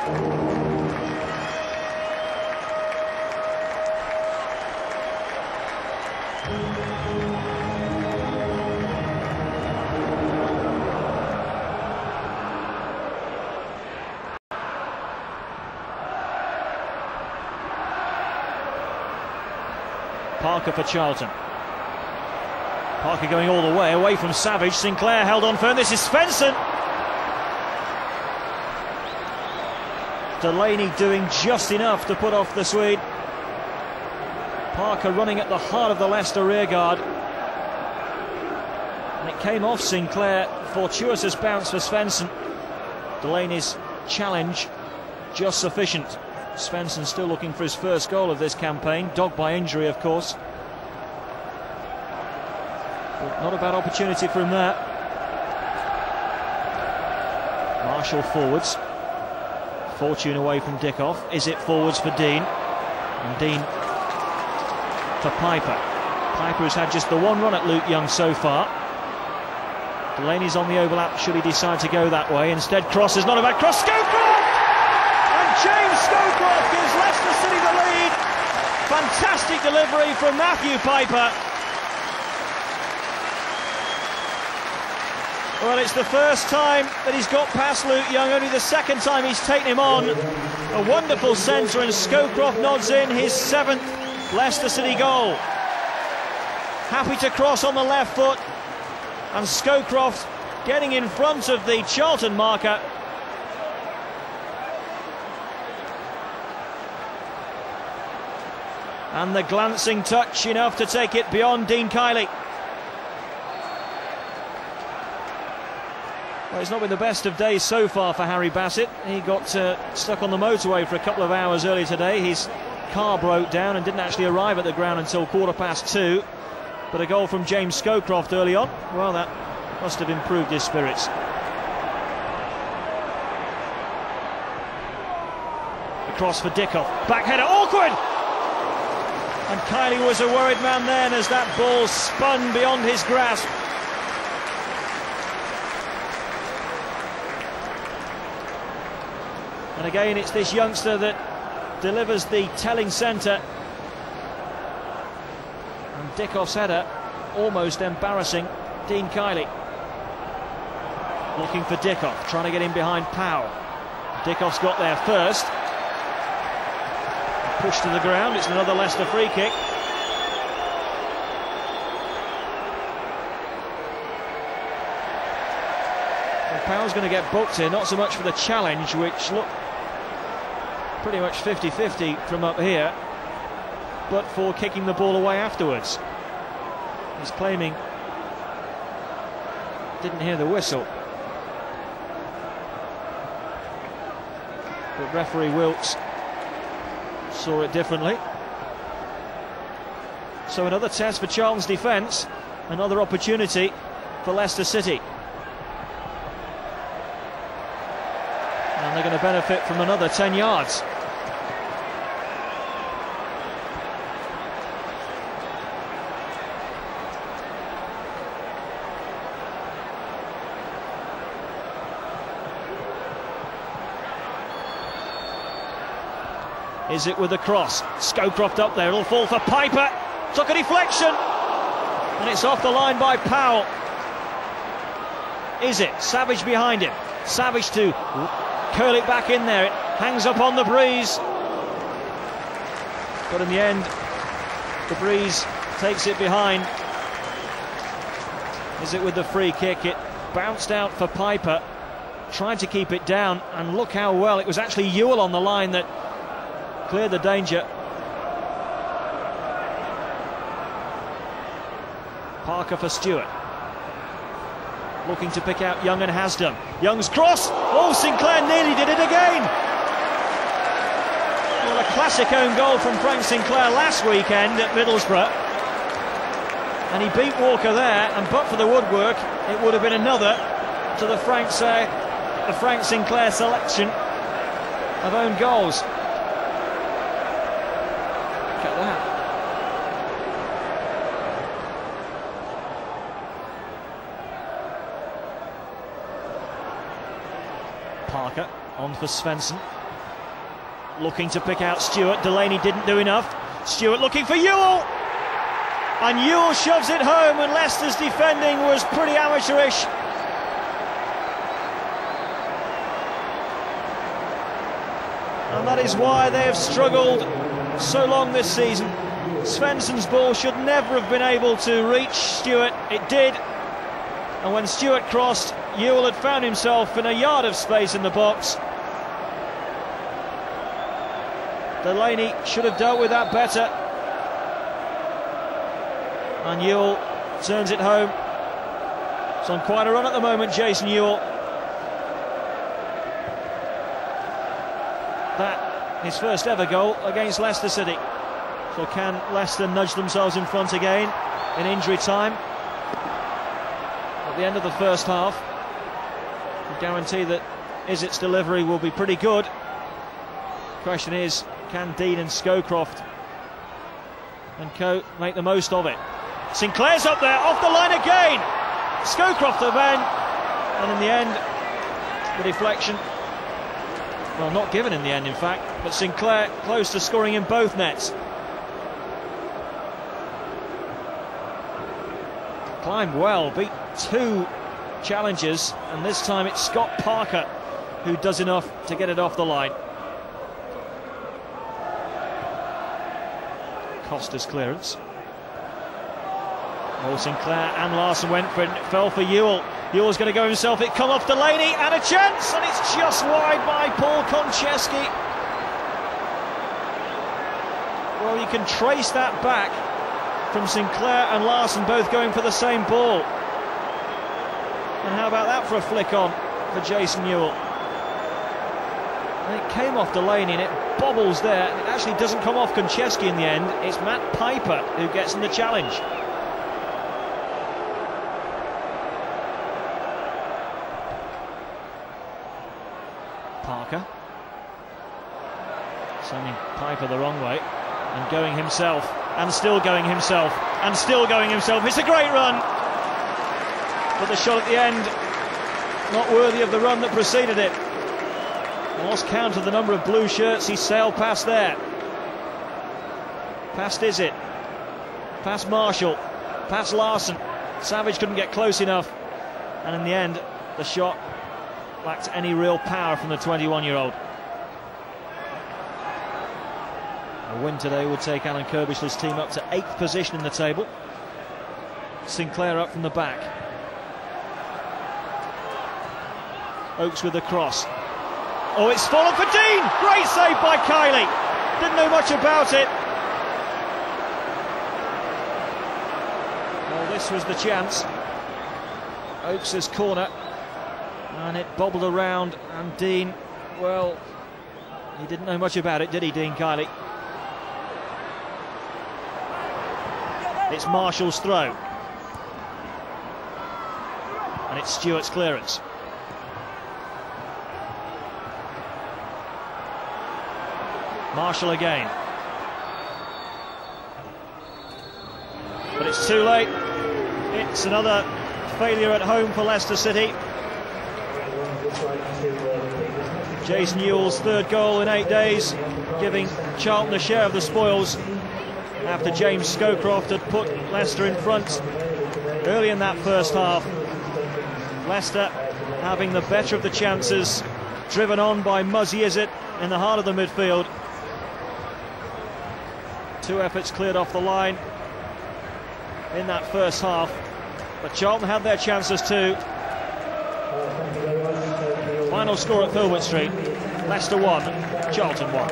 Parker for Charlton. Parker going all the way, away from Savage. Sinclair held on firm. This is Svensson. Delaney doing just enough to put off the Swede. Parker running at the heart of the Leicester rearguard. And it came off Sinclair. Fortuitous bounce for Svensson. Delaney's challenge just sufficient. Svensson still looking for his first goal of this campaign, dogged by injury, of course. But not a bad opportunity for him there. Marshall forwards. Fortune away from Dickov. Izzet forwards for Deane. And Deane for Piper. Piper has had just the one run at Luke Young so far. Delaney's on the overlap should he decide to go that way. Instead, cross is not a bad cross. Scowcroft! James Scowcroft gives Leicester City the lead. Fantastic delivery from Matthew Piper. Well, it's the first time that he's got past Luke Young, only the second time he's taken him on. A wonderful centre, and Scowcroft nods in his 7th Leicester City goal. Happy to cross on the left foot, and Scowcroft getting in front of the Charlton marker. And the glancing touch enough to take it beyond Deane Kiely. Well, it's not been the best of days so far for Harry Bassett. He got stuck on the motorway for a couple of hours earlier today. His car broke down and didn't actually arrive at the ground until 2:15. But a goal from James Scowcroft early on, well, that must have improved his spirits. Across for Dickov. Back header, awkward! And Kiely was a worried man then as that ball spun beyond his grasp. And again, it's this youngster that delivers the telling centre. And Dickov's header, almost embarrassing Deane Kiely. Looking for Dickov, trying to get in behind Powell. Dickov's got there first. Pushed to the ground, it's another Leicester free kick. Well, Powell's going to get booked here, not so much for the challenge, which looked pretty much 50-50 from up here, but for kicking the ball away afterwards. He's claiming didn't hear the whistle. But referee Wilkes saw it differently. So another test for Charlton's defence, another opportunity for Leicester City. And they're going to benefit from another 10 yards. Izzet with the cross, Scowcroft up there, it'll fall for Piper, took a deflection, and it's off the line by Powell. Izzet, Savage behind him, Savage to curl it back in there, it hangs up on the breeze, but in the end, the breeze takes it behind. Izzet with the free kick, it bounced out for Piper, tried to keep it down, and look how well, it was actually Euell on the line that cleared the danger. Parker for Stuart. Looking to pick out Young and has done. Young's cross. Oh, Sinclair nearly did it again. Well, a classic own goal from Frank Sinclair last weekend at Middlesbrough. And he beat Walker there, and but for the woodwork, it would have been another to the Frank Sinclair selection of own goals. At that. Parker on for Svensson. looking to pick out Stuart. Delaney didn't do enough. Stuart looking for Euell, and Euell shoves it home, and Leicester's defending was pretty amateurish. And that is why they have struggled so long this season. Svensson's ball should never have been able to reach Stuart. It did. And when Stuart crossed, Euell had found himself in a yard of space in the box. Delaney should have dealt with that better. And Euell turns it home. It's on quite a run at the moment, Jason Euell. That his first ever goal against Leicester City. So can Leicester nudge themselves in front again in injury time at the end of the first half? I guarantee that Izzet's delivery will be pretty good. The question is, can Deane and Scowcroft and co make the most of it? Sinclair's up there, off the line again. Scowcroft the man, and in the end, the deflection. Well, not given in the end, in fact, but Sinclair close to scoring in both nets. Climbed well, beat 2 challengers, and this time it's Scott Parker who does enough to get it off the line. Costa's clearance. Oh, Sinclair and Laursen went for it, and it fell for Euell. Ewell's going to go himself, it come off Delaney, and a chance, and it's just wide by Paul Konchesky. Well, you can trace that back from Sinclair and Laursen both going for the same ball. And how about that for a flick on for Jason Euell? And it came off Delaney and it bobbles there. It actually doesn't come off Konchesky in the end. It's Matt Piper who gets in the challenge. Parker sending Piper the wrong way and going himself, and still going himself, and still going himself. It's a great run, but the shot at the end not worthy of the run that preceded it. I lost count of the number of blue shirts he sailed past there. Past Izzet, past Marshall, past Laursen. Savage couldn't get close enough, and in the end the shot lacked any real power from the 21-year-old. A win today would take Alan Kirbishley's team up to 8th position in the table. Sinclair up from the back. Oakes with the cross. Oh, it's fallen for Deane! Great save by Kiely. Didn't know much about it. Well, this was the chance. Oakes' corner. And it bobbled around, and Deane, well, he didn't know much about it, did he, Deane Kiely? It's Marshall's throw. And it's Stuart's clearance. Marshall again. But it's too late. It's another failure at home for Leicester City. Jason Euell's 3rd goal in 8 days, giving Charlton a share of the spoils after James Scowcroft had put Leicester in front early in that first half. Leicester having the better of the chances, driven on by Muzzy Izzet in the heart of the midfield. 2 efforts cleared off the line in that first half, but Charlton had their chances too. Final score at Filbert Street, Leicester 1, Charlton 1.